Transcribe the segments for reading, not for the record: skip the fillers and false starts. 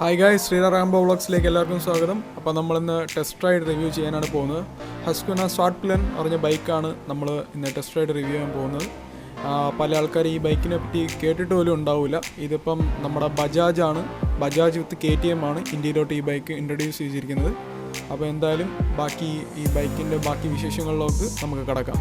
Hi guys, Sridhar Rambo വ്ളോഗ്സിലേക്ക് എല്ലാവർക്കും സ്വാഗതം. അപ്പോൾ നമ്മളിന്ന് ടെസ്റ്റ് റൈഡ് റിവ്യൂ ചെയ്യാനാണ് പോകുന്നത്. ഹസ്ക്വന സ്വാട്ട് പ്ലെൻ പറഞ്ഞ ബൈക്കാണ് നമ്മൾ ഇന്ന് ടെസ്റ്റ് റൈഡ് റിവ്യൂ ചെയ്യാൻ പോകുന്നത്. പല ആൾക്കാർ ഈ ബൈക്കിനെ പറ്റി കേട്ടിട്ട് പോലും ഉണ്ടാവില്ല. ഇതിപ്പം നമ്മുടെ ബജാജ് വിത്ത് KTM ആണ് ഇന്ത്യയിലോട്ട് ഈ ബൈക്ക് ഇൻട്രൊഡ്യൂസ് ചെയ്തിരിക്കുന്നത്. അപ്പോൾ എന്തായാലും ഈ ബൈക്കിൻ്റെ ബാക്കി വിശേഷങ്ങളിലേക്ക് നമുക്ക് കടക്കാം.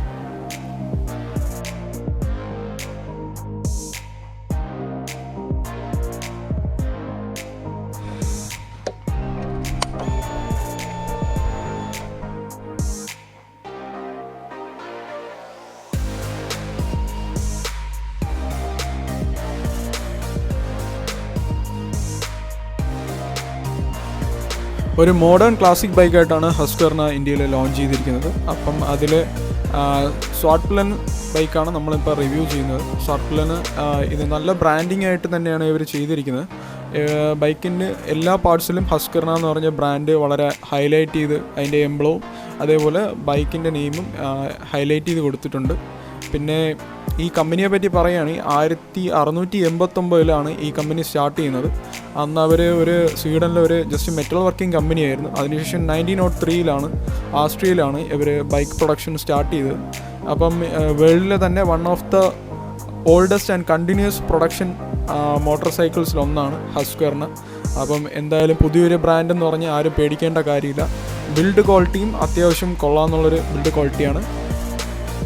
ഒരു മോഡേൺ ക്ലാസിക് ബൈക്കായിട്ടാണ് ഹസ്ക്വന ഇന്ത്യയിൽ ലോഞ്ച് ചെയ്തിരിക്കുന്നത്. അപ്പം അതിൽ സ്വാട്ട് പ്ലെൻ ബൈക്കാണ് നമ്മളിപ്പോൾ റിവ്യൂ ചെയ്യുന്നത്. സ്വാട്ട് പ്ലെൻ ഇത് നല്ല ബ്രാൻഡിങ് ആയിട്ട് തന്നെയാണ് ഇവർ ചെയ്തിരിക്കുന്നത്. ബൈക്കിൻ്റെ എല്ലാ പാർട്സിലും ഹസ്ക്വന എന്ന് പറഞ്ഞ ബ്രാൻഡ് വളരെ ഹൈലൈറ്റ് ചെയ്ത് അതിൻ്റെ എംബ്ലവും അതേപോലെ ബൈക്കിൻ്റെ നെയിമും ഹൈലൈറ്റ് ചെയ്ത് കൊടുത്തിട്ടുണ്ട്. പിന്നെ ഈ കമ്പനിയെ പറ്റി പറയുകയാണെങ്കിൽ 1689 ഈ കമ്പനി സ്റ്റാർട്ട് ചെയ്യുന്നത്. അന്ന് അവർ സ്വീഡനിലെ ഒരു ജസ്റ്റ് മെറ്റൽ വർക്കിംഗ് കമ്പനിയായിരുന്നു. അതിനുശേഷം 1903 ഓസ്ട്രിയയിലാണ് ഇവർ ബൈക്ക് പ്രൊഡക്ഷൻ സ്റ്റാർട്ട് ചെയ്തത്. അപ്പം വേൾഡിലെ തന്നെ one of the oldest and continuous production motor സൈക്കിൾസിലൊന്നാണ് ഹസ്ക്വന. അപ്പം എന്തായാലും പുതിയൊരു ബ്രാൻഡ് എന്ന് പറഞ്ഞാൽ ആരും പേടിക്കേണ്ട കാര്യമില്ല. ബിൽഡ് ക്വാളിറ്റിയും അത്യാവശ്യം കൊള്ളാമെന്നുള്ളൊരു ബിൽഡ് ക്വാളിറ്റിയാണ്.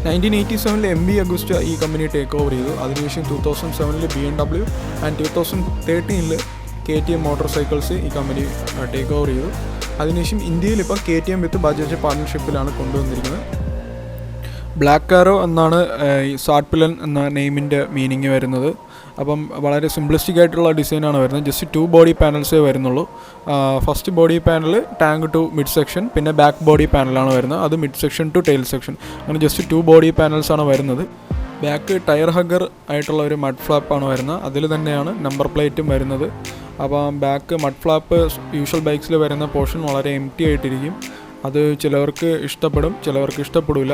1987 MV അഗുസ്റ്റ ഈ കമ്പനി ടേക്ക് ഓവർ ചെയ്തു. അതിനുശേഷം 2007 BMW and 2013 KTM motor cycles ഈ കമ്പനി ടേക്ക് ഓവർ ചെയ്തു. അതിനുശേഷം ഇന്ത്യയിൽ ഇപ്പോൾ KTM വിത്ത് ബജാജ് പാർട്ണർഷിപ്പിലാണ് കൊണ്ടുവന്നിരിക്കുന്നത്. ബ്ലാക്ക് ആരോ എന്നാണ് ഈ സ്വാട്ട് പ്ലെൻ എന്ന നെയിമിൻ്റെ മീനിങ് വരുന്നത്. അപ്പം വളരെ സിംപ്ലിസ്റ്റിക് ആയിട്ടുള്ള ഡിസൈനാണ് വരുന്നത്. ജസ്റ്റ് 2 ബോഡി പാനൽസേ വരുന്നുള്ളൂ. First body panel tank to mid section, പിന്നെ ബാക്ക് ബോഡി പാനലാണ് വരുന്നത്. അത് mid section to tail section, അങ്ങനെ ജസ്റ്റ് 2 ബോഡി പാനൽസാണ് വരുന്നത്. ബാക്ക് ടയർ ഹഗ്ഗർ ആയിട്ടുള്ള ഒരു മഡ് ഫ്ലാപ്പാണ് വരുന്നത്. അതിൽ തന്നെയാണ് നമ്പർ പ്ലേറ്റും വരുന്നത്. അപ്പം ബാക്ക് മഡ് ഫ്ലാപ്പ് യൂഷ്വൽ ബൈക്സിൽ വരുന്ന പോർഷൻ വളരെ എംപ്റ്റി ആയിട്ടിരിക്കും. അത് ചിലവർക്ക് ഇഷ്ടപ്പെടും, ചിലവർക്ക് ഇഷ്ടപ്പെടില്ല.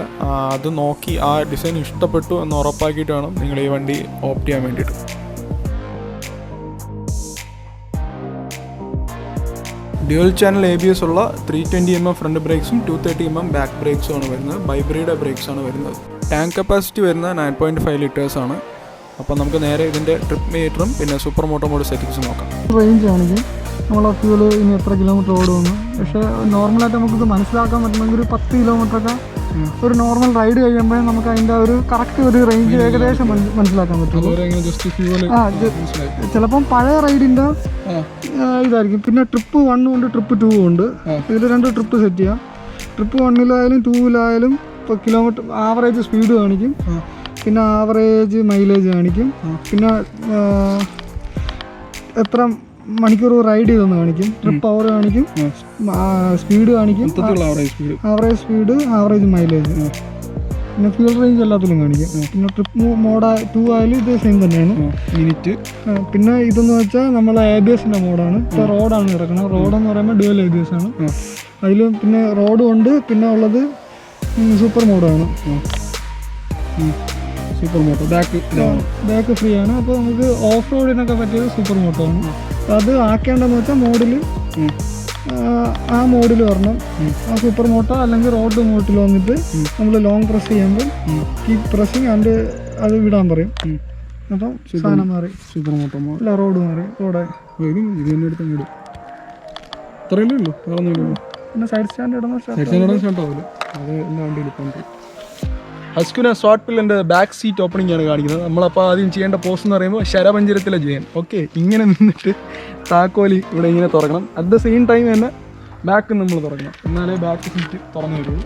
അത് നോക്കി ആ ഡിസൈൻ ഇഷ്ടപ്പെട്ടു എന്ന് ഉറപ്പാക്കിയിട്ട് വേണം നിങ്ങൾ ഈ വണ്ടി ഓപ്റ്റ് ചെയ്യാൻ വേണ്ടിയിട്ട്. ഡ്യുവൽ ചാനൽ ABS ഉള്ള 320mm ഫ്രണ്ട് ബ്രേക്സും 230mm ബാക്ക് ബ്രേക്സും ആണ് വരുന്നത്. ബൈബ്രയുടെ ബ്രേക്സ് ആണ് വരുന്നത്. ടാങ്ക് കപ്പാസിറ്റി വരുന്നത് 9.5 ലിറ്റേഴ്സ് ആണ്. അപ്പോൾ നമുക്ക് നേരെ ഇതിൻ്റെ ട്രിപ്പ് മീറ്ററും പിന്നെ സൂപ്പർ മോട്ടോ മോഡ് സെറ്റിങ്സും നോക്കാം. റേഞ്ച് ആണെങ്കിൽ നമ്മൾ ആ ഫ്യൂല് ഇനി എത്ര കിലോമീറ്റർ ഓടുമെന്ന്, പക്ഷേ നോർമലായിട്ട് നമുക്കിത് മനസ്സിലാക്കാൻ പറ്റുന്നെങ്കിൽ ഒരു 10 കിലോമീറ്ററൊക്കെ ഒരു നോർമൽ റൈഡ് കഴിയുമ്പോൾ നമുക്ക് അതിൻ്റെ ഒരു കറക്റ്റ് ഒരു റേഞ്ച് ഏകദേശം മനസ്സിലാക്കാൻ പറ്റും. ചിലപ്പം പഴയ റൈഡിൻ്റെ ഇതായിരിക്കും. പിന്നെ ട്രിപ്പ് 1 ഉണ്ട്, ട്രിപ്പ് 2 ഉണ്ട്. ഇതിൽ 2 ട്രിപ്പ് സെറ്റ് ചെയ്യാം. ട്രിപ്പ് 1-ലായാലും 2-ലായാലും ഇപ്പോൾ കിലോമീറ്റർ ആവറേജ് സ്പീഡ് കാണിക്കും, പിന്നെ ആവറേജ് മൈലേജ് കാണിക്കും, പിന്നെ എത്ര മണിക്കൂർ റൈഡ് ചെയ്തെന്ന് കാണിക്കും, ട്രിപ്പ് അവർ കാണിക്കും, സ്പീഡ് കാണിക്കും, ആവറേജ് സ്പീഡ്, ആവറേജ് മൈലേജ്, പിന്നെ ഫ്യൂൽ റേഞ്ച് എല്ലാത്തിലും കാണിക്കും. പിന്നെ ട്രിപ്പ് മോഡ് 2 ആയാലും ഇത് സെയിം തന്നെയാണ്. മിനിറ്റ്. പിന്നെ ഇതെന്ന് വെച്ചാൽ നമ്മളെ ABSൻ്റെ മോഡാണ്. ഇപ്പോൾ റോഡാണ് കിടക്കുന്നത്. റോഡെന്ന് പറയുമ്പോൾ ഡ്യുവൽ ABS ആണ്. അതിൽ പിന്നെ റോഡും ഉണ്ട്. പിന്നെ ഉള്ളത് സൂപ്പർ മോഡാണ്. സൂപ്പർ മോട്ടോ ബാക്ക് ഫ്രീ ആണ്. അപ്പോൾ നമുക്ക് ഓഫ് റോഡിനൊക്കെ പറ്റിയത് സൂപ്പർ മോട്ടോ ആണ്. അത് ആക്കേണ്ടതെന്ന് വെച്ചാൽ ആ മോഡിൽ വരണം. ആ സൂപ്പർ മോട്ടോ അല്ലെങ്കിൽ റോഡ് മോട്ടിൽ വന്നിട്ട് നമ്മൾ ലോങ് പ്രസ് ചെയ്യുമ്പോൾ കീപ് പ്രസ്സിങ് ആൻഡ് അത് വിടാൻ പറയും. അപ്പം സാധനം മാറി സൂപ്പർ മോട്ടോ അല്ല റോഡ് മാറി. ഇത്രയല്ലേ ഉള്ളൂ, പിന്നെ സൈഡ് സ്റ്റാൻഡ് ഇടുന്ന അത് എല്ലാ വണ്ടിയിലും ഇപ്പം ഹസ്ക്വന സ്വാട്ട് പ്ലെൻ്റെ ബാക്ക് സീറ്റ് ഓപ്പണിംഗ് ആണ് കാണിക്കുന്നത്. നമ്മളപ്പോൾ ആദ്യം ചെയ്യേണ്ട പോസ് എന്ന് പറയുമ്പോൾ ശരപഞ്ചരത്തിലെ ചെയ്യാൻ. ഓക്കെ, ഇങ്ങനെ നിന്നിട്ട് താക്കോലി ഇവിടെ ഇങ്ങനെ തുറക്കണം. അറ്റ് ദ സെയിം ടൈം തന്നെ ബാക്ക് നമ്മൾ തുറക്കണം, എന്നാലേ ബാക്ക് സീറ്റ് തുറന്നു വരുള്ളൂ.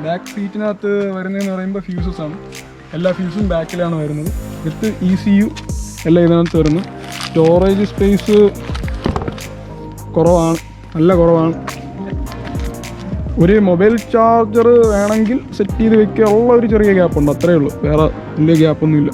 ബാക്ക് സീറ്റിനകത്ത് വരുന്നതെന്ന് പറയുമ്പോൾ ഫ്യൂസസ് ആണ്. എല്ലാ ഫ്യൂസും ബാക്കിലാണ് വരുന്നത്. വിത്ത് ECU എല്ലാം ഇതിനകത്ത് വരുന്നു. സ്റ്റോറേജ് സ്പേസ് കുറവാണ്, നല്ല കുറവാണ്. ഒരു മൊബൈൽ ചാർജർ വേണമെങ്കിൽ സെറ്റ് ചെയ്ത് വെക്കാനുള്ള ഒരു ചെറിയ ഗ്യാപ്പുണ്ട്, അത്രയേ ഉള്ളൂ. വേറെ വലിയ ഗ്യാപ്പൊന്നുമില്ല.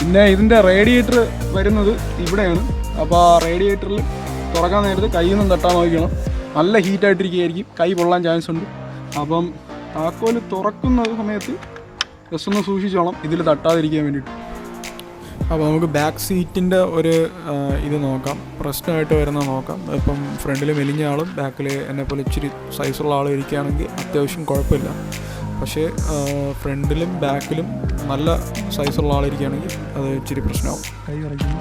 പിന്നെ ഇതിൻ്റെ റേഡിയേറ്റർ വരുന്നത് ഇവിടെയാണ്. അപ്പോൾ ആ റേഡിയേറ്ററിൽ തുറക്കാൻ നേരത്ത് കയ്യിൽ നിന്നും തട്ടാൻ നോക്കണം. നല്ല ഹീറ്റായിട്ടിരിക്കുകയായിരിക്കും, കൈ പൊള്ളാൻ ചാൻസ് ഉണ്ട്. അപ്പം താക്കോൽ തുറക്കുന്ന സമയത്ത് ജസ്റ്റ് ഒന്ന് സൂക്ഷിച്ചോളാം ഇതിൽ തട്ടാതിരിക്കാൻ വേണ്ടിയിട്ട്. അപ്പോൾ നമുക്ക് ബാക്ക് സീറ്റിൻ്റെ ഒരു ഇത് നോക്കാം, പ്രശ്നമായിട്ട് വരുന്ന നോക്കാം. ഇപ്പം ഫ്രണ്ടിൽ മെലിഞ്ഞ ആളും ബാക്കിൽ എന്നെപ്പോലെ ഇച്ചിരി സൈസുള്ള ആളും ഇരിക്കുകയാണെങ്കിൽ അത്യാവശ്യം കുഴപ്പമില്ല. പക്ഷേ ഫ്രണ്ടിലും ബാക്കിലും നല്ല സൈസുള്ള ആളിരിക്കുകയാണെങ്കിൽ അത് ഇച്ചിരി പ്രശ്നമാവും. കൈ വരയ്ക്കുന്നു.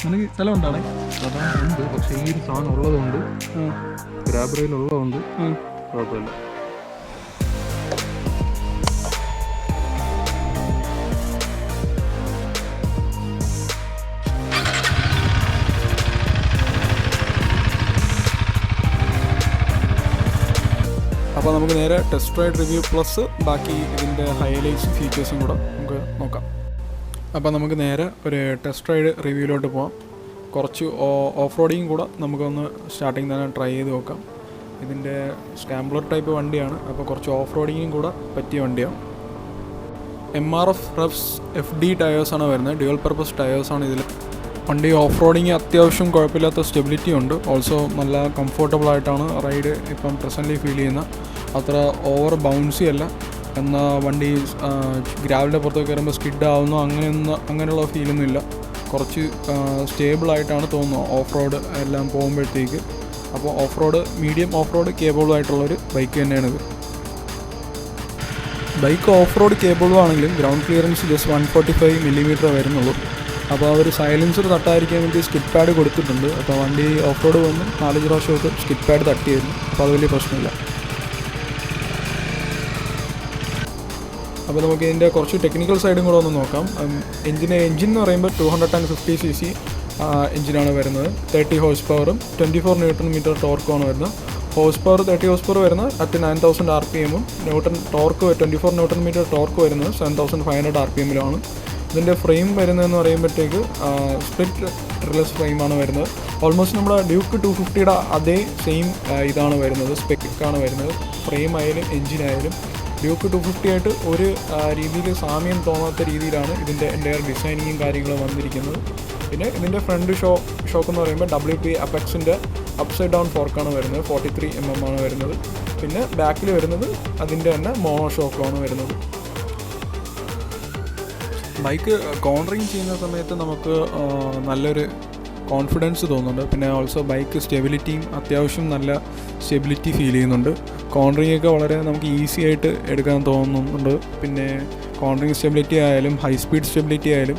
എനിക്ക് സ്ഥലമുണ്ടാണേ ഉണ്ട്, പക്ഷേ ഈ ഒരു സാധനം ഉള്ളതുകൊണ്ട് ഗ്രാബ് റെയിൽ ഉള്ളതുകൊണ്ട് കുഴപ്പമില്ല. അപ്പോൾ നമുക്ക് നേരെ ടെസ്റ്റ് റൈഡ് റിവ്യൂ പ്ലസ് ബാക്കി ഇതിൻ്റെ ഹൈലൈറ്റ്സും ഫീച്ചേഴ്സും കൂടെ നമുക്ക് നോക്കാം. അപ്പോൾ നമുക്ക് നേരെ ഒരു ടെസ്റ്റ് റൈഡ് റിവ്യൂയിലോട്ട് പോകാം. കുറച്ച് ഓഫ് റോഡിങ് കൂടെ നമുക്കൊന്ന് സ്റ്റാർട്ടിങ് തന്നെ ട്രൈ ചെയ്ത് നോക്കാം. ഇതിൻ്റെ സ്കാംബ്ലർ ടൈപ്പ് വണ്ടിയാണ്, അപ്പോൾ കുറച്ച് ഓഫ് റോഡിങ്ങും കൂടെ പറ്റിയ വണ്ടിയാണ്. MRF റെഫ്സ് FD ടയേഴ്സാണ് വരുന്നത്, ഡ്യുവൽ പർപ്പസ് ടയേഴ്സാണ് ഇതിൽ. വണ്ടി ഓഫ് റോഡിങ് അത്യാവശ്യം കുഴപ്പമില്ലാത്ത സ്റ്റെബിലിറ്റി ഉണ്ട്. ഓൾസോ നല്ല കംഫർട്ടബിൾ ആയിട്ടാണ് റൈഡ് ഇപ്പം പ്രസൻ്റ്ലി ഫീൽ ചെയ്യുന്നത്. അത്ര ഓവർ ബൗൺസി അല്ല, എന്നാൽ വണ്ടി ഗ്രാവലിൻ്റെ പുറത്തേക്ക് കയറുമ്പോൾ സ്കിഡ് ആവുന്നു അങ്ങനെയുള്ള ഫീലൊന്നും ഇല്ല. കുറച്ച് സ്റ്റേബിളായിട്ടാണ് തോന്നുന്നത് ഓഫ് റോഡ് എല്ലാം പോകുമ്പോഴത്തേക്ക്. അപ്പോൾ off road medium off road cable ആയിട്ടുള്ളൊരു ബൈക്ക് തന്നെയാണിത്. ബൈക്ക് ഓഫ് റോഡ് കേബിൾ ആണെങ്കിലും ഗ്രൗണ്ട് ക്ലിയറൻസ് ജസ്റ്റ് 145 mm വരുന്നുള്ളൂ. അപ്പോൾ അവർ സൈലൻസർ തട്ടാതിരിക്കാൻ വേണ്ടി സ്കിഡ് പാഡ് കൊടുത്തിട്ടുണ്ട്. അപ്പോൾ വണ്ടി ഓഫ് റോഡ് വന്ന് 4 പ്രാവശ്യമൊക്കെ സ്കിഡ് പാഡ് തട്ടിയായിരുന്നു, അപ്പോൾ അത് വലിയ പ്രശ്നമില്ല. അപ്പോൾ നമുക്ക് ഇതിൻ്റെ കുറച്ച് ടെക്നിക്കൽ സൈഡും കൂടെ ഒന്ന് നോക്കാം. എഞ്ചിൻ എന്ന് പറയുമ്പോൾ 250 cc എഞ്ചിനാണ് വരുന്നത്. 30 horse പവറും 24 Nm ടോർക്കുമാണ് വരുന്നത്. ഹോഴ്സ് പവർ 30 horse പവർ വരുന്നത് at 9000 RPM, torque 24 Nm torque വരുന്നത് 7500 RPM. ഇതിൻ്റെ ഫ്രെയിം വരുന്നതെന്ന് പറയുമ്പോഴത്തേക്ക് സ്പ്ലിറ്റ് ട്രില്ലസ് ഫ്രെയിമാണ് വരുന്നത്. ഓൾമോസ്റ്റ് നമ്മുടെ ഡ്യൂക്ക് 250യുടെ അതേ സെയിം ഇതാണ് വരുന്നത്, സ്പെക്കാണ് വരുന്നത്. ഫ്രെയിം ആയാലും എഞ്ചിനായാലും ഡ്യൂക്ക് 250 ആയിട്ട് ഒരു രീതിയിൽ സാമ്യം തോന്നാത്ത രീതിയിലാണ് ഇതിൻ്റെ എൻ്റയർ ഡിസൈനിങ്ങും കാര്യങ്ങളും വന്നിരിക്കുന്നത്. പിന്നെ ഇതിൻ്റെ ഫ്രണ്ട് ഷോക്ക് എന്ന് പറയുമ്പോൾ WP അപെക്സിൻ്റെ അപ്സൈഡ് ഡൗൺ ഫോർക്കാണ് വരുന്നത്, 43 mm ആണ് വരുന്നത്. പിന്നെ ബാക്കിൽ വരുന്നത് അതിൻ്റെ തന്നെ മോണോ ഷോക്കാണ് വരുന്നത്. ബൈക്ക് കോർണറിങ് ചെയ്യുന്ന സമയത്ത് നമുക്ക് നല്ലൊരു കോൺഫിഡൻസ് തോന്നുന്നുണ്ട്. പിന്നെ ഓൾസോ ബൈക്ക് സ്റ്റെബിലിറ്റിയും അത്യാവശ്യം നല്ല സ്റ്റെബിലിറ്റി ഫീൽ ചെയ്യുന്നുണ്ട്. കോർണറിങ് ഒക്കെ വളരെ നമുക്ക് ഈസി ആയിട്ട് എടുക്കാൻ തോന്നുന്നുണ്ട്. പിന്നെ കോർണറിങ് സ്റ്റെബിലിറ്റി ആയാലും ഹൈ സ്പീഡ് സ്റ്റെബിലിറ്റി ആയാലും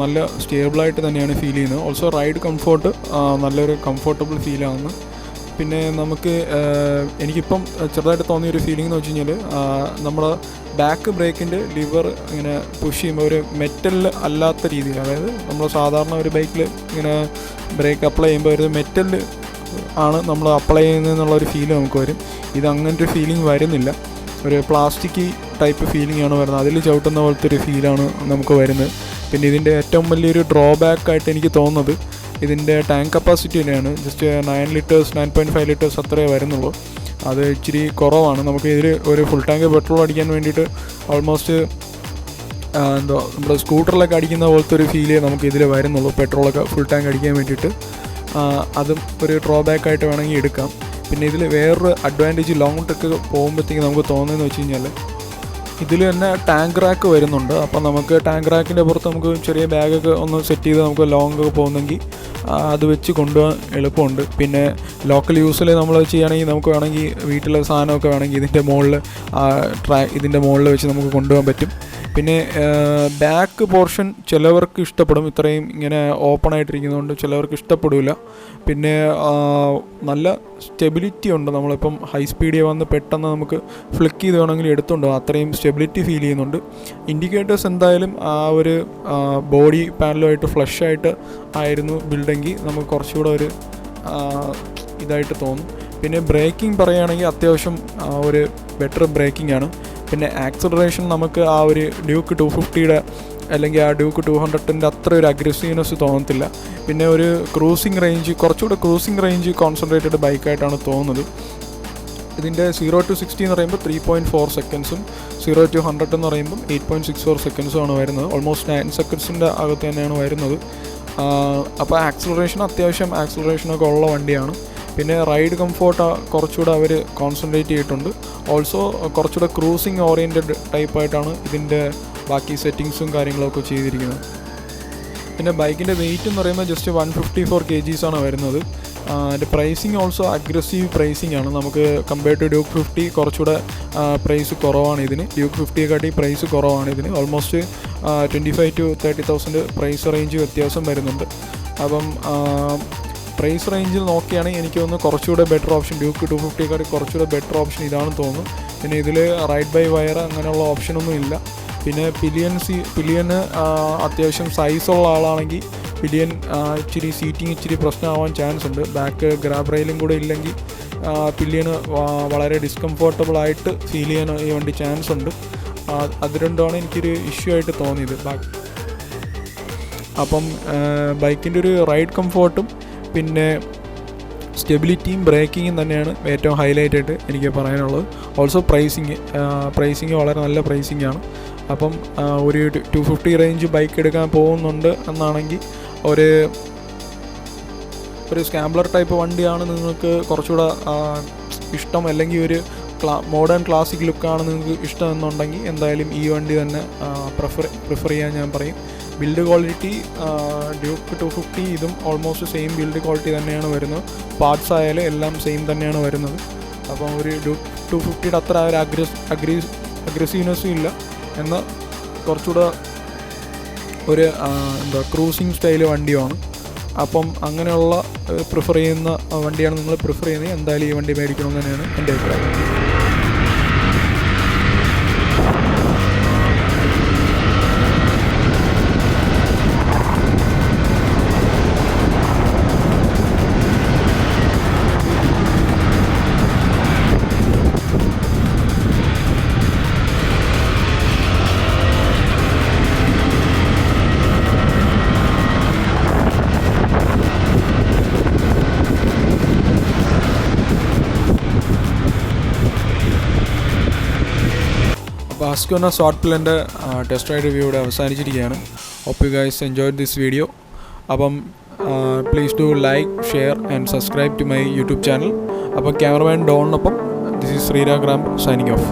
നല്ല സ്റ്റേബിളായിട്ട് തന്നെയാണ് ഫീൽ ചെയ്യുന്നത്. ഓൾസോ റൈഡ് കംഫോർട്ട് നല്ലൊരു കംഫോർട്ടബിൾ ഫീലാണ്. പിന്നെ നമുക്ക് എനിക്കിപ്പം ചെറുതായിട്ട് തോന്നിയൊരു ഫീലിംഗ് എന്ന് വെച്ച് കഴിഞ്ഞാൽ നമ്മുടെ ബാക്ക് ബ്രേക്കിൻ്റെ ലിവർ ഇങ്ങനെ പുഷ് ചെയ്യുമ്പോൾ ഒരു മെറ്റൽ അല്ലാത്ത രീതിയിൽ, അതായത് നമ്മൾ സാധാരണ ഒരു ബൈക്കിൽ ഇങ്ങനെ ബ്രേക്ക് അപ്ലൈ ചെയ്യുമ്പോൾ ഒരു മെറ്റൽ ആണ് നമ്മൾ അപ്ലൈ ചെയ്യുന്നതെന്നുള്ളൊരു ഫീൽ നമുക്ക് വരും. ഇത് അങ്ങനത്തെ ഒരു ഫീലിംഗ് വരുന്നില്ല, ഒരു പ്ലാസ്റ്റിക് ടൈപ്പ് ഫീലിംഗ് ആണ് വരുന്നത്. അതിൽ ചവിട്ടുന്ന പോലത്തെ ഒരു ഫീലാണ് നമുക്ക് വരുന്നത്. പിന്നെ ഇതിൻ്റെ ഏറ്റവും വലിയൊരു ഡ്രോബാക്കായിട്ട് എനിക്ക് തോന്നുന്നത് ഇതിൻ്റെ ടാങ്ക് കപ്പാസിറ്റി തന്നെയാണ്. ജസ്റ്റ് 9 liters 9.5 liters അത്രേ വരുന്നുള്ളൂ. അത് ഇച്ചിരി കുറവാണ്. നമുക്ക് ഇതിൽ ഒരു ഫുൾ ടാങ്ക് പെട്രോൾ അടിക്കാൻ വേണ്ടിയിട്ട് ഓൾമോസ്റ്റ് നമ്മുടെ സ്കൂട്ടറിലൊക്കെ അടിക്കുന്ന പോലത്തെ ഒരു ഫീലേ നമുക്ക് ഇതിൽ വരുന്നുള്ളൂ, പെട്രോളൊക്കെ ഫുൾ ടാങ്ക് അടിക്കാൻ വേണ്ടിയിട്ട്. അതും ഒരു ഡ്രോബാക്കായിട്ട് വേണമെങ്കിൽ എടുക്കാം. പിന്നെ ഇതിൽ വേറൊരു അഡ്വാൻറ്റേജ് ലോങ് ട്രിക്ക് പോകുമ്പോഴത്തേക്ക് നമുക്ക് തോന്നുന്നതെന്ന് വെച്ച് കഴിഞ്ഞാൽ ഇതിൽ തന്നെ ടാങ്ക് റാക്ക് വരുന്നുണ്ട്. അപ്പം നമുക്ക് ടാങ്ക് റാക്കിൻ്റെ പുറത്ത് നമുക്ക് ചെറിയ ബാഗൊക്കെ ഒന്ന് സെറ്റ് ചെയ്ത് നമുക്ക് ലോങ് ഒക്കെ പോകുന്നെങ്കിൽ അത് വെച്ച് കൊണ്ടുപോകാൻ എളുപ്പമുണ്ട്. പിന്നെ ലോക്കൽ യൂസിൽ നമ്മൾ ചെയ്യുകയാണെങ്കിൽ നമുക്ക് വേണമെങ്കിൽ വീട്ടിലെ സാധനമൊക്കെ വേണമെങ്കിൽ ഇതിൻ്റെ മുകളിൽ വെച്ച് നമുക്ക് കൊണ്ടുപോകാൻ പറ്റും. പിന്നെ ബാക്ക് പോർഷൻ ചിലവർക്ക് ഇഷ്ടപ്പെടും, ഇത്രയും ഇങ്ങനെ ഓപ്പൺ ആയിട്ടിരിക്കുന്നതുകൊണ്ട് ചിലവർക്ക് ഇഷ്ടപ്പെടില്ല. പിന്നെ നല്ല സ്റ്റെബിലിറ്റി ഉണ്ട്. നമ്മളിപ്പം ഹൈ സ്പീഡിൽ വന്ന് പെട്ടെന്ന് നമുക്ക് ഫ്ലിക്ക് ചെയ്ത് വേണമെങ്കിൽ എടുത്തുണ്ടോ അത്രയും സ്റ്റെബിലിറ്റി ഫീൽ ചെയ്യുന്നുണ്ട്. ഇൻഡിക്കേറ്റേഴ്സ് എന്തായാലും ആ ഒരു ബോഡി പാനലുമായിട്ട് ഫ്ലഷ് ആയിട്ട് ആയിരുന്നു ബിൽഡെങ്കിൽ നമുക്ക് കുറച്ചുകൂടെ ഒരു ഇതായിട്ട് തോന്നും. പിന്നെ ബ്രേക്കിംഗ് പറയുകയാണെങ്കിൽ അത്യാവശ്യം ഒരു ബെറ്റർ ബ്രേക്കിംഗ് ആണ്. പിന്നെ ആക്സിലറേഷൻ നമുക്ക് ആ ഒരു ഡ്യൂക്ക് 250യുടെ അല്ലെങ്കിൽ ആ ഡ്യൂക്ക് 200ൻ്റെ അത്ര ഒരു അഗ്രസീവ്നെസ് തോന്നത്തില്ല. പിന്നെ ഒരു ക്രൂസിങ് റേഞ്ച് കുറച്ചുകൂടെ ക്രൂസിങ് റേഞ്ച് കോൺസെൻട്രേറ്റഡ് ബൈക്കായിട്ടാണ് തോന്നുന്നത്. ഇതിൻ്റെ 0 to 60 എന്ന് പറയുമ്പോൾ 3.4 സെക്കൻഡ്സും 0 to 100 എന്ന് പറയുമ്പം 8.64 സെക്കൻഡ്സും ആണ് വരുന്നത്. ഓൾമോസ്റ്റ് 9 സെക്കൻഡ്സിൻ്റെ അകത്ത് തന്നെയാണ് വരുന്നത്. അപ്പോൾ അത്യാവശ്യം ആക്സിലറേഷനൊക്കെ ഉള്ള വണ്ടിയാണ്. പിന്നെ റൈഡ് കംഫോർട്ട് കുറച്ചുകൂടെ അവർ കോൺസെൻട്രേറ്റ് ചെയ്തിട്ടുണ്ട്. ഓൾസോ കുറച്ചുകൂടെ ക്രൂസിങ് ഓറിയൻറ്റഡ് ടൈപ്പായിട്ടാണ് ഇതിൻ്റെ ബാക്കി സെറ്റിങ്സും കാര്യങ്ങളൊക്കെ ചെയ്തിരിക്കുന്നത്. പിന്നെ ബൈക്കിൻ്റെ വെയിറ്റ് എന്ന് പറയുമ്പോൾ ജസ്റ്റ് 154 kgs ആണ് വരുന്നത്. അതിൻ്റെ പ്രൈസിങ് ഓൾസോ അഗ്രസീവ് പ്രൈസിങ് ആണ്. നമുക്ക് കമ്പയർ ടു ഡ്യൂക്ക് 50 കുറച്ചുകൂടെ പ്രൈസ് കുറവാണ് ഇതിന്. ഡ്യൂക്ക് 50യെക്കാട്ടി പ്രൈസ് കുറവാണ് ഇതിന്. ഓൾമോസ്റ്റ് 25,000 to 30,000 പ്രൈസ് റേഞ്ച് വ്യത്യാസം വരുന്നുണ്ട്. അപ്പം പ്രൈസ് റേഞ്ചിൽ നോക്കിയാണെങ്കിൽ എനിക്ക് തോന്നുന്നു കുറച്ചുകൂടെ ബെറ്റർ ഓപ്ഷൻ ഡ്യൂക്ക് 250യെക്കാട്ടി കുറച്ചുകൂടെ ബെറ്റർ ഓപ്ഷൻ ഇതാണെന്ന് തോന്നുന്നു. പിന്നെ ഇതിൽ റൈഡ് ബൈ വയർ അങ്ങനെയുള്ള ഓപ്ഷനൊന്നും ഇല്ല. പിന്നെ പിലിയന് അത്യാവശ്യം സൈസുള്ള ആളാണെങ്കിൽ പിലിയൻ ഇച്ചിരി സീറ്റിംഗ് ഇച്ചിരി പ്രശ്നമാവാൻ ചാൻസ് ഉണ്ട്. ബാക്ക് ഗ്രാബ് റെയിലും കൂടെ ഇല്ലെങ്കിൽ പിലിയന് വളരെ ഡിസ്കംഫോർട്ടബിൾ ആയിട്ട് ഫീൽ ചെയ്യാൻ ഈ വണ്ടി ചാൻസ് ഉണ്ട്. അത് രണ്ടുമാണ് എനിക്കൊരു ഇഷ്യൂ ആയിട്ട് തോന്നിയത്. അപ്പം ബൈക്കിൻ്റെ ഒരു റൈഡ് കംഫോർട്ടും പിന്നെ സ്റ്റെബിലിറ്റിയും ബ്രേക്കിങ്ങും തന്നെയാണ് ഏറ്റവും ഹൈലൈറ്റ് ആയിട്ട് എനിക്ക് പറയാനുള്ളത്. ഓൾസോ പ്രൈസിങ് വളരെ നല്ല പ്രൈസിങ് ആണ്. അപ്പം ഒരു 250 റേഞ്ച് ബൈക്ക് എടുക്കാൻ പോകുന്നുണ്ട് എന്നാണെങ്കിൽ ഒരു സ്കാംബ്ലർ ടൈപ്പ് വണ്ടിയാണ് നിങ്ങൾക്ക് കുറച്ചുകൂടെ ഇഷ്ടം, അല്ലെങ്കിൽ ഒരു മോഡേൺ ക്ലാസിക് ലുക്കാണ് നിങ്ങൾക്ക് ഇഷ്ടം എന്നുണ്ടെങ്കിൽ എന്തായാലും ഈ വണ്ടി തന്നെ പ്രിഫർ ചെയ്യാൻ ഞാൻ പറയും. ബിൽഡ് ക്വാളിറ്റി ഡ്യൂക്ക് 250 ഇതും ഓൾമോസ്റ്റ് സെയിം ബിൽഡ് ക്വാളിറ്റി തന്നെയാണ് വരുന്നത്. പാർട്സ് ആയാലും എല്ലാം സെയിം തന്നെയാണ് വരുന്നത്. അപ്പം ഒരു ഡ്യൂക്ക് 250യുടെ അത്ര ഒരു അഗ്രസീവ്നെസ്സും ഇല്ല, എന്നാൽ കുറച്ചുകൂടെ ഒരു ക്രൂസിങ് സ്റ്റൈൽ വണ്ടിയാണ്. അപ്പം അങ്ങനെയുള്ള പ്രിഫർ ചെയ്യുന്ന വണ്ടിയാണ് നിങ്ങൾ പ്രിഫർ ചെയ്യുന്നത്, എന്തായാലും ഈ വണ്ടി മേടിക്കണമെന്ന് തന്നെയാണ് എൻ്റെ അഭിപ്രായം. അപ്പോൾ ഹസ്ക്വന ഷോർട്ട് പ്ലെൻ്റെ ടെസ്റ്റ് റൈഡ് റിവ്യൂ ഇവിടെ അവസാനിച്ചിരിക്കുകയാണ്. Hope you guys enjoyed this video. അപ്പം please do like, share and subscribe to my YouTube channel. അപ്പം ക്യാമറമാൻ ഡോണിനൊപ്പം this is Sreerag Ram signing of.